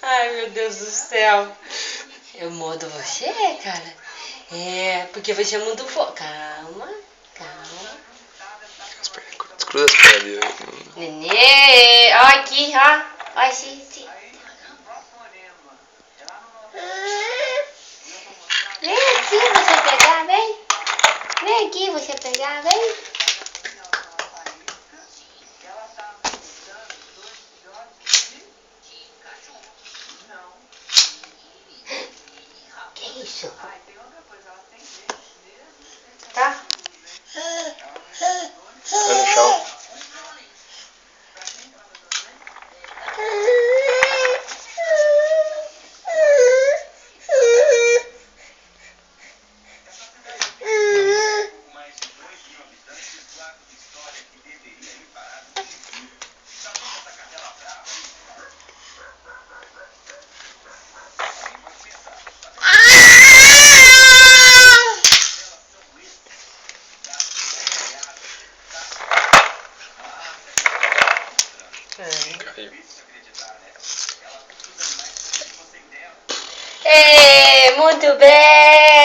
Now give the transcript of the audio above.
Ai, meu Deus do céu. Eu mordo você, cara? É, porque você é muito fofo. Calma, calma. Descruza as pernas dele. Nenê, ó aqui, ó. Ó, sim. Vem aqui você pegar, vem. Vem aqui você pegar, vem. Que isso? Tá? Cai no chão. Caiu. É, muito bem.